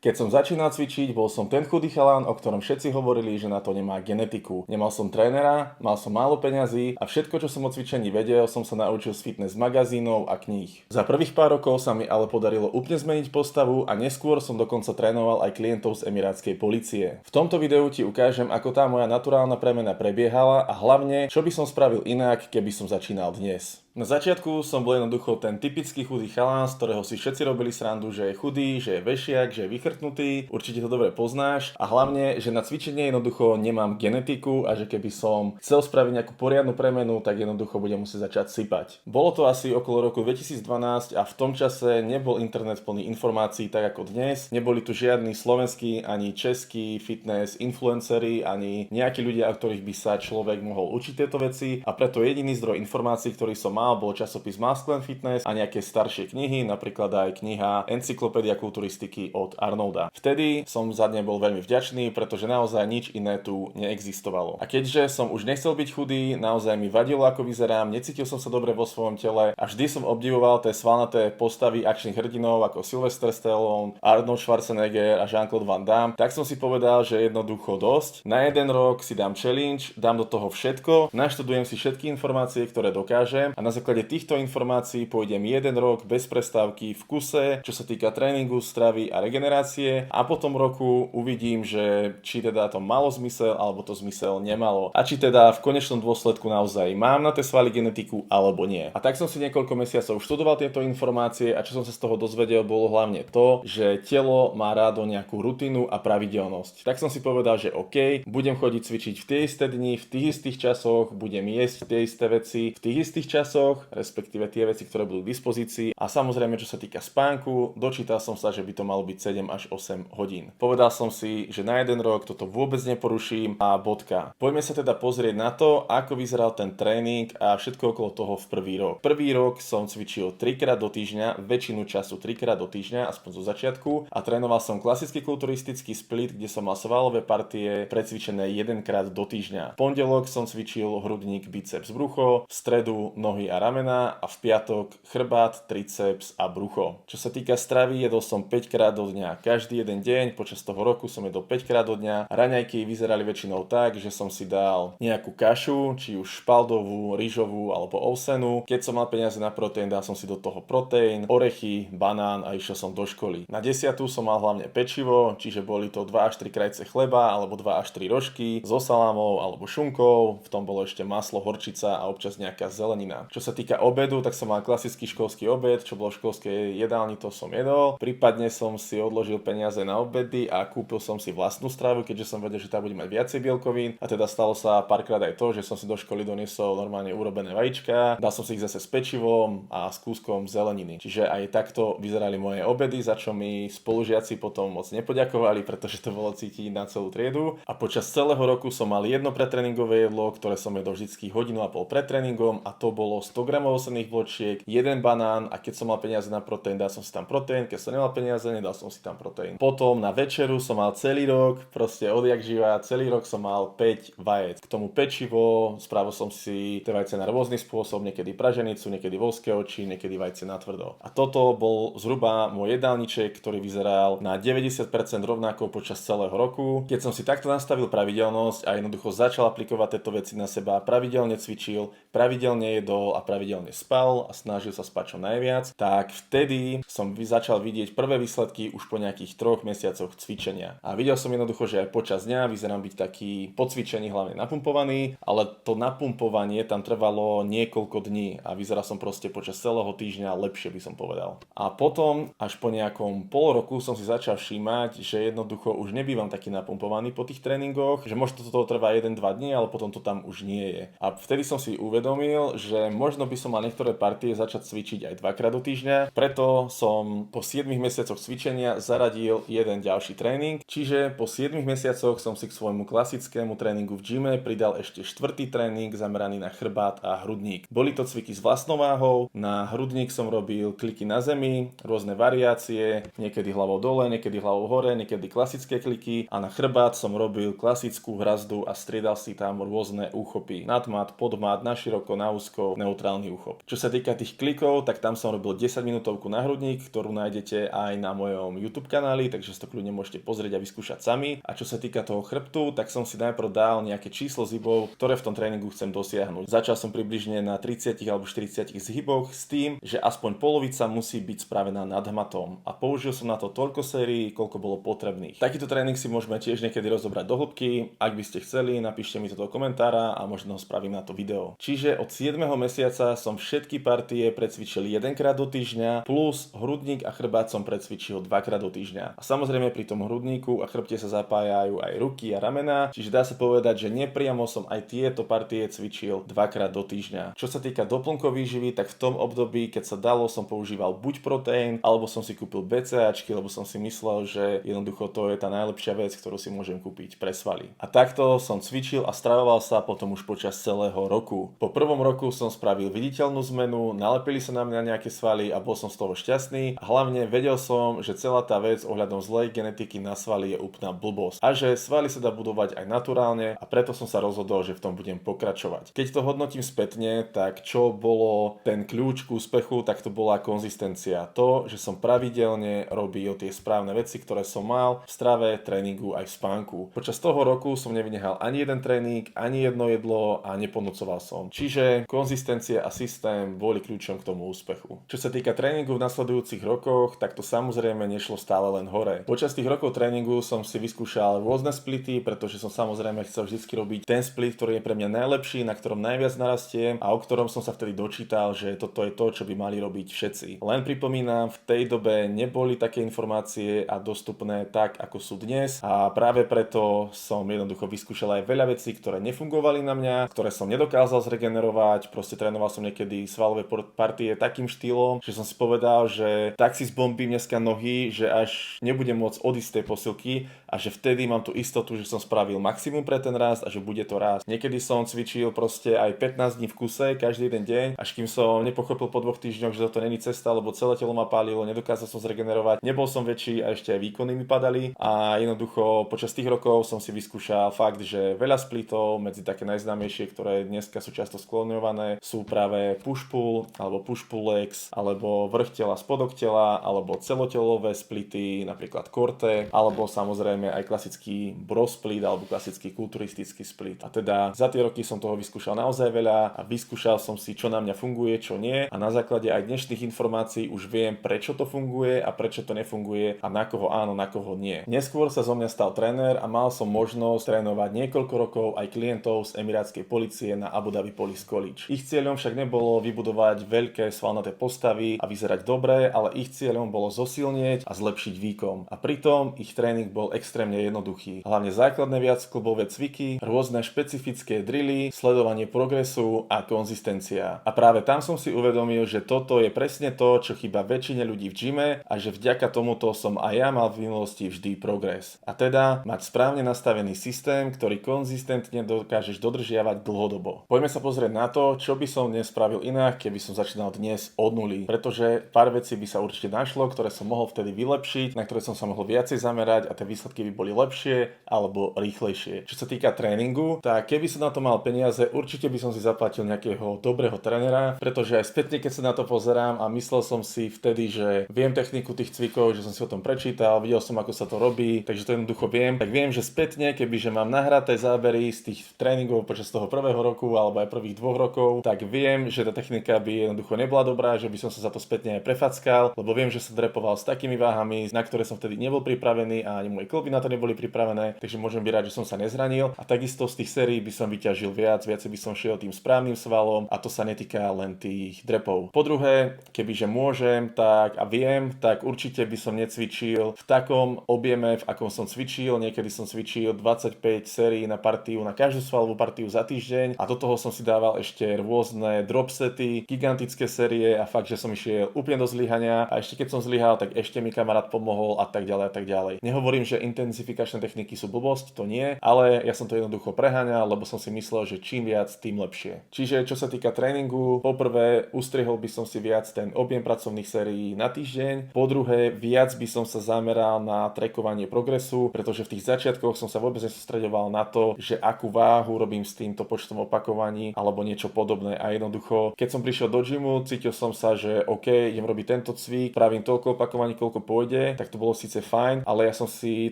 Keď som začínal cvičiť, bol som ten chudý chalán, o ktorom všetci hovorili, že na to nemá genetiku. Nemal som trénera, mal som málo peňazí a všetko, čo som o cvičení vedel, som sa naučil z fitness magazínov a kníh. Za prvých pár rokov sa mi ale podarilo úplne zmeniť postavu a neskôr som dokonca trénoval aj klientov z emirátskej polície. V tomto videu ti ukážem, ako tá moja naturálna premena prebiehala a hlavne, čo by som spravil inak, keby som začínal dnes. Na začiatku som bol jednoducho ten typický chudý chalán, z ktorého si všetci robili srandu, že je chudý, že je vešiak, že je vychrtnutý, určite to dobre poznáš a hlavne, že na cvičenie jednoducho nemám genetiku a že keby som chcel spraviť nejakú poriadnu premenu, tak jednoducho budem musieť začať sypať. Bolo to asi okolo roku 2012 a v tom čase nebol internet plný informácií tak ako dnes, neboli tu žiadni slovenskí ani českí fitness influenceri, ani nejakí ľudia, o ktorých by sa človek mohol učiť tieto veci a preto jediný zdroj informácií, ktorý som mal, bol časopis Masculine Fitness a nejaké staršie knihy, napríklad aj kniha Encyklopédia kulturistiky od Arnolda. Vtedy som za ne bol veľmi vďačný, pretože naozaj nič iné tu neexistovalo. A keďže som už nechcel byť chudý, naozaj mi vadilo, ako vyzerám, necítil som sa dobre vo svojom tele a vždy som obdivoval tie svalnaté postavy akčných hrdinov ako Sylvester Stallone, Arnold Schwarzenegger a Jean-Claude Van Damme, tak som si povedal, že jednoducho dosť. Na jeden rok si dám challenge, dám do toho všetko, naštudujem si všetky informácie, ktoré dokážem a na základe týchto informácií pôjdem jeden rok bez prestávky v kuse, čo sa týka tréningu, stravy a regenerácie a po tom roku uvidím, že či teda to malo zmysel alebo to zmysel nemalo a či teda v konečnom dôsledku naozaj mám na tie svaly genetiku alebo nie. A tak som si niekoľko mesiacov študoval tieto informácie a čo som sa z toho dozvedel bolo hlavne to, že telo má rádo nejakú rutinu a pravidelnosť. Tak som si povedal, že OK, budem chodiť cvičiť v tie isté dni, v tých istých časoch, budem jesť tie isté veci v tých istých časoch, respektíve tie veci, ktoré budú k dispozícii a samozrejme, čo sa týka spánku, dočítal som sa, že by to malo byť 7 až 8 hodín. Povedal som si, že na jeden rok toto vôbec neporuším a bodka. Poďme sa teda pozrieť na to, ako vyzeral ten tréning a všetko okolo toho v prvý rok. Prvý rok som cvičil 3 krát do týždňa, väčšinu času 3 krát do týždňa, aspoň zo začiatku a trénoval som klasický kulturistický split, kde som mal svalové partie precvičené 1 krát do týždňa. V pondelok som cvičil hrudník, biceps, brucho, v stredu nohy a ramena a v piatok chrbát, triceps a brucho. Čo sa týka stravy, jedol som 5 krát do dňa. Každý jeden deň počas toho roku som jedol 5 krát do dňa. Raňajky vyzerali väčšinou tak, že som si dal nejakú kašu, či už špaldovú, rýžovú alebo ovsenú. Keď som mal peniaze na proteín, dal som si do toho proteín, orechy, banán a išiel som do školy. Na 10. som mal hlavne pečivo, čiže boli to 2 až 3 krajce chleba alebo 2 až 3 rožky so salámou alebo šunkou. V tom bolo ešte maslo, horčica a občas nejaká zelenina. Čo sa týka obedu, tak som mal klasický školský obed, čo bolo v školskej jedálni, to som jedol. Prípadne som si odložil peniaze na obedy a kúpil som si vlastnú stravu, keďže som vedel, že tá bude mať viacej bielkovín. A teda stalo sa párkrát aj to, že som si do školy doniesol normálne urobené vajíčka, dal som si ich zase s pečivom a s kúskom zeleniny. Čiže aj takto vyzerali moje obedy, za čo mi spolužiaci potom moc nepoďakovali, pretože to bolo cítiť na celú triedu. A počas celého roku som mal jedno pretréningové jedlo, ktoré som jedol vždycky hodinu a pol pred tréningom a to bolo 100 gramov ovsených vločiek, jeden banán a keď som mal peniaze na proteín, dal som si tam proteín, keď som nemal peniaze, nedal som si tam proteín. Potom na večeru som mal celý rok, proste odjak živa, celý rok som mal 5 vajec. K tomu pečivo, spravil som si tie vajce na rôzny spôsob, niekedy praženicu, niekedy voľské oči, niekedy vajce na tvrdo. A toto bol zhruba môj jedálniček, ktorý vyzeral na 90% rovnako počas celého roku. Keď som si takto nastavil pravidelnosť a jednoducho začal aplikovať tieto veci na seba, pravidelne cvičil, pravidelne jedol a pravidelne spal a snažil sa spať čo najviac, tak vtedy som začal vidieť prvé výsledky už po nejakých 3 mesiacoch cvičenia. A videl som jednoducho, že aj počas dňa vyzerám byť taký po cvičení hlavne napumpovaný, ale to napumpovanie tam trvalo niekoľko dní a vyzeral som proste počas celého týždňa lepšie, by som povedal. A potom až po nejakom pol roku som si začal všímať, že jednoducho už nebývam taký napumpovaný po tých tréningoch, že možno to trvá 1-2 dní, ale potom to tam už nie je. A vtedy som si uvedomil, že možno by som mal niektoré partie začať cvičiť aj 2-krát do týždňa. Preto som po 7 mesiacoch cvičenia zaradil jeden ďalší tréning. Čiže po 7 mesiacoch som si k svojmu klasickému tréningu v gyme pridal ešte 4. tréning zameraný na chrbát a hrudník. Boli to cviky s vlastnou váhou. Na hrudník som robil kliky na zemi, rôzne variácie, niekedy hlavou dole, niekedy hlavou hore, niekedy klasické kliky a na chrbát som robil klasickú hrazdu a striedal si tam rôzne úchopy. Nadmat, podmat, na široko, na úzko, neutrálny uchop. Čo sa týka tých klikov, tak tam som robil 10 minútovku na hrudník, ktorú nájdete aj na mojom YouTube kanáli, takže si to kľudne môžete pozrieť a vyskúšať sami. A čo sa týka toho chrbtu, tak som si najprv dal nejaké číslo zhybov, ktoré v tom tréningu chcem dosiahnuť. Začal som približne na 30 alebo 40 zhyboch s tým, že aspoň polovica musí byť spravená nad hmatom. A použil som na to toľko sérií, koľko bolo potrebných. Takýto tréning si môžeme tiež niekedy rozobrať do hĺbky. Ak by ste chceli, napíšte mi to do komentára a možno spravím na to video. Čiže od 7. mesiaca som všetky partie precvičil 1-krát do týždňa, plus hrudník a chrbát som precvičil 2-krát do týždňa. A samozrejme pri tom hrudníku a chrbte sa zapájajú aj ruky a ramená, čiže dá sa povedať, že nepriamo som aj tieto partie cvičil 2-krát do týždňa. Čo sa týka doplnkovej výživy, tak v tom období, keď sa dalo, som používal buď proteín, alebo som si kúpil BCAčky, lebo som si myslel, že jednoducho to je tá najlepšia vec, ktorú si môžem kúpiť pre svaly. A takto som cvičil a stravoval sa potom už počas celého roku. Po prvom roku som spravil viditeľnú zmenu, nalepili sa na mňa nejaké svaly a bol som z toho šťastný. A hlavne vedel som, že celá tá vec ohľadom zlej genetiky na svaly je úplná blbosť. A že svaly sa dá budovať aj naturálne a preto som sa rozhodol, že v tom budem pokračovať. Keď to hodnotím spätne, tak čo bolo ten kľúč k úspechu, tak to bola konzistencia. To, že som pravidelne robil tie správne veci, ktoré som mal v strave, tréningu aj v spánku. Počas toho roku som nevynechal ani jeden tréning, ani jedno jedlo a neponúcoval som. Čiže konzistencia a systém boli kľúčom k tomu úspechu. Čo sa týka tréningu v nasledujúcich rokoch, tak to samozrejme nešlo stále len hore. Počas tých rokov tréningu som si vyskúšal rôzne splity, pretože som samozrejme chcel vždy robiť ten split, ktorý je pre mňa najlepší, na ktorom najviac narastiem a o ktorom som sa vtedy dočítal, že toto je to, čo by mali robiť všetci. Len pripomínam, v tej dobe neboli také informácie a dostupné tak, ako sú dnes a práve preto som jednoducho vyskúšal aj veľa vecí, ktoré nefungovali na mňa, ktoré som nedokázal zregenerovať, proste trénoval som niekedy svalové partie takým štýlom, že som si povedal, že tak si zbombím dneska nohy, že až nebudem môcť odísť z tej posilky a že vtedy mám tú istotu, že som spravil maximum pre ten rast a že bude to rásť. Niekedy som cvičil proste aj 15 dní v kuse, každý jeden deň, až kým som nepochopil po 2 týždňoch, že toto není cesta, lebo celé telo ma pálilo, nedokázal som zregenerovať, nebol som väčší a ešte aj výkony mi padali a jednoducho počas tých rokov som si vyskúšal fakt, že veľa splitov, medzi také najznámejšie, ktoré dneska sú často skloňované, sú práve push-pull alebo push-pull legs, alebo vrch tela, spodok tela, alebo celotelové splity, napríklad korte, alebo samozrejme aj klasický bro split alebo klasický kulturistický split. A teda za tie roky som toho vyskúšal naozaj veľa a vyskúšal som si, čo na mňa funguje, čo nie a na základe aj dnešných informácií už viem, prečo to funguje a prečo to nefunguje a na koho áno, na koho nie. Neskôr sa zo mňa stal tréner a mal som možnosť trénovať niekoľko rokov aj klientov z emirátskej polície na Abu Dhabi Police College. Ich cieľom však nebolo vybudovať veľké svalnaté postavy a vyzerať dobre, ale ich cieľom bolo zosilnieť a zlepšiť výkon. A pritom ich tréning bol extrémne jednoduchý. Hlavne základné viacklubové cviky, rôzne špecifické drily, sledovanie progresu a konzistencia. A práve tam som si uvedomil, že toto je presne to, čo chýba väčšine ľudí v gyme a že vďaka tomuto som aj ja mal v minulosti vždy progres. A teda mať správne nastavený systém, ktorý konzistentne dokážeš dodržiavať dlhodobo. Poďme sa pozrieť na to, čo by som dnes spravil inak, keby som začínal dnes od nuly, pretože pár vecí by sa určite našlo, ktoré som mohol vtedy vylepšiť, na ktoré som sa mohol viacej zamerať a tie výsledky by boli lepšie alebo rýchlejšie. Čo sa týka tréningu, tak keby som na to mal peniaze, určite by som si zaplatil nejakého dobrého trénera, pretože aj spätne, keď sa na to pozerám a myslel som si vtedy, že viem techniku tých cvikov, že som si o tom prečítal, videl som, ako sa to robí, takže to jednoducho viem, tak viem, že spätne, kebyže mám nahraté zábery z tých tréningov počas toho prvého roku alebo aj prvých 2 rokov, tak viem, že tá technika by jednoducho nebola dobrá, že by som sa za to spätne aj prefackal, lebo viem, že som drepoval s takými váhami, na ktoré som vtedy nebol pripravený a ani moje klby na to neboli pripravené, takže môžem byť rád, že som sa nezranil a takisto z tých sérií by som vyťažil viacej by som šiel tým správnym svalom a to sa netýka len tých drepov. Po druhé, kebyže môžem, tak a viem, tak určite by som necvičil v takom objeme, v akom som cvičil, niekedy som cvičil 25 sérií na partiu, na každú svalovú partiu za týždeň a do toho som si dával ešte rôzne drop sety, gigantické série a fakt, že som išiel úplne do zlyhania a ešte keď som zlyhal, tak ešte mi kamarát pomohol a tak ďalej a tak ďalej. Nehovorím, že intenzifikačné techniky sú blbosť, to nie, ale ja som to jednoducho preháňal, lebo som si myslel, že čím viac, tým lepšie. Čiže čo sa týka tréningu, poprvé ustrihol by som si viac ten objem pracovných sérií na týždeň, po druhé viac by som sa zameral na trackovanie progresu, pretože v tých začiatkoch som sa vôbec nesústreďoval na to, že akú váhu robím s týmto počtom opakovaní alebo niečo podobné a jednoducho, keď som prišiel do gymu, cítil som sa, že OK, idem robiť tento cvik, pravím toľko opakovaní, koľko pôjde, tak to bolo síce fajn, ale ja som si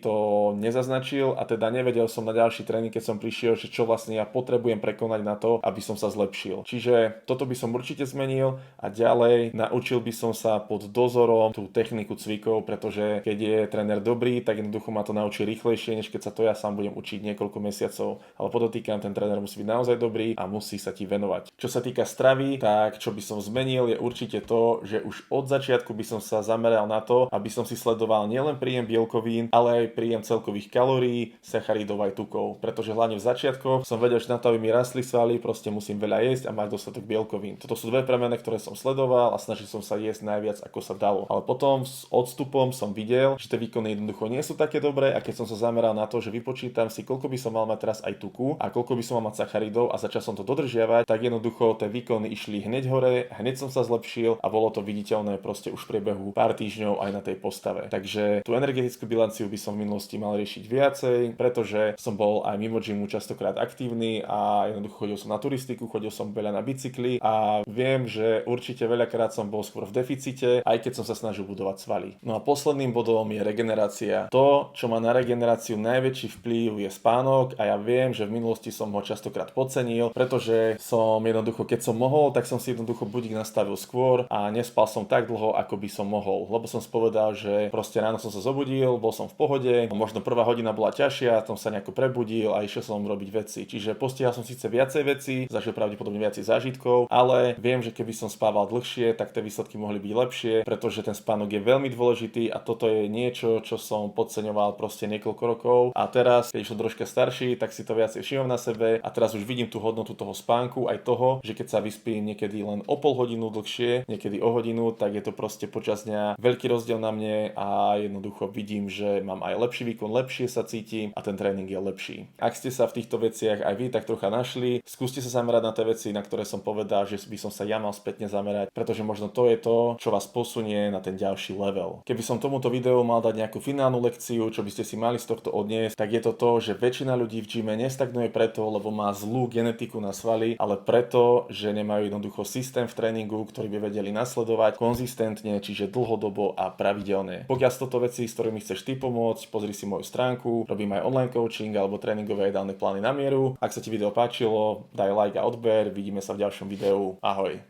to nezaznačil a teda nevedel som na ďalší tréning, keď som prišiel, že čo vlastne ja potrebujem prekonať na to, aby som sa zlepšil. Čiže toto by som určite zmenil a ďalej naučil by som sa pod dozorom tú techniku cvikov, pretože keď je tréner dobrý, tak jednoducho ma to naučí rýchlejšie, než keď sa to ja sám budem učiť niekoľko mesiacov. Ale podotýkam, ten tréner musí byť naozaj dobrý a musí sa ti venovať. Čo sa týka stravy, tak čo by som zmenil je určite to, že už od začiatku by som sa zameral na to, aby som si sledoval nielen príjem bielkovín, ale aj príjem celkových kalórií, sacharidov aj tukov. Pretože hlavne v začiatkoch som vedel, že na to, aby mi rastli svaly, proste musím veľa jesť a mať dostatok bielkovín. Toto sú dve premene, ktoré som sledoval a snažil som sa jesť najviac ako sa dalo. Ale potom s odstupom som videl, že tie výkony jednoducho nie sú také dobré a keď som sa zameral na to, že vypočítam si, koľko by som mal mať teraz aj tuku a koľko by som mal mať sacharidov a začal som to dodržiavať, tak jednoducho tie výkony išli hneď hore, hneď som sa zlepšil a bolo to viditeľné proste už v priebehu pár týždňov aj na tej postave. Takže tú energetickú bilanciu by som v minulosti mal riešiť viacej, pretože som bol aj mimo gymu častokrát aktívny a jednoducho chodil som na turistiku, chodil som veľa na bicykli a viem, že určite veľakrát som bol skôr v deficite, aj keď som sa snažil budovať svaly. No a posledným bodom je regenerácia. To, čo má na regeneráciu najväčší vplyv, je spánok a ja viem, že v minulosti som ho častokrát podcenil, pretože som jednoducho, keď som mohol, tak som si jednoducho budík nastavil skôr a nespal som tak dlho, ako by som mohol, lebo som spovedal, že proste ráno som sa zobudil, bol som v pohode, možno prvá hodina bola ťažšia, som sa nejako prebudil a išiel som robiť veci. Čiže postihal som síce viacej vecí, zažil pravdepodobne viacej zážitkov, ale viem, že keby som spával dlhšie, tak tie výsledky mohli byť lepšie, pretože ten spánok je veľmi dôležitý a toto je niečo, čo som podceňoval proste niekoľko rokov a teraz, keď som troška starší, tak si to viacej všímam na sebe a teraz už vidím tú hodnotu toho spánku, aj toho, že keď sa vyspím niekedy len o pol hodinu dlhšie, niekedy o hodinu, tak je to proste počas dňa veľký rozdiel na mne a jednoducho vidím, že mám aj lepší výkon, lepšie sa cítim a ten tréning je lepší. Ak ste sa v týchto veciach aj vy tak trocha našli, skúste sa zamerať na tie veci, na ktoré som povedal, že by som sa ja mal spätne zamerať, pretože možno to je to, čo vás posunie na ten ďalší level. Keby som tomuto videu mal dať nejakú finálnu lekciu, čo by ste si mali z tohto odniesť, tak je to to, že väčšina ľudí v gyme nestagnuje preto, lebo má zlú genetiku na svaly, ale preto, že nemajú jednoducho systém v tréningu, ktorý by vedeli nasledovať konzistentne, čiže dlhodobo a pravidelne. Pokiaľ sú to veci, s ktorými chceš ty pomôcť, pozri si moju stránku, robím aj online coaching alebo tréningové ideálne plány na mieru. Ak sa ti video páčilo, daj like a odber, vidíme sa v ďalšom videu. Ahoj.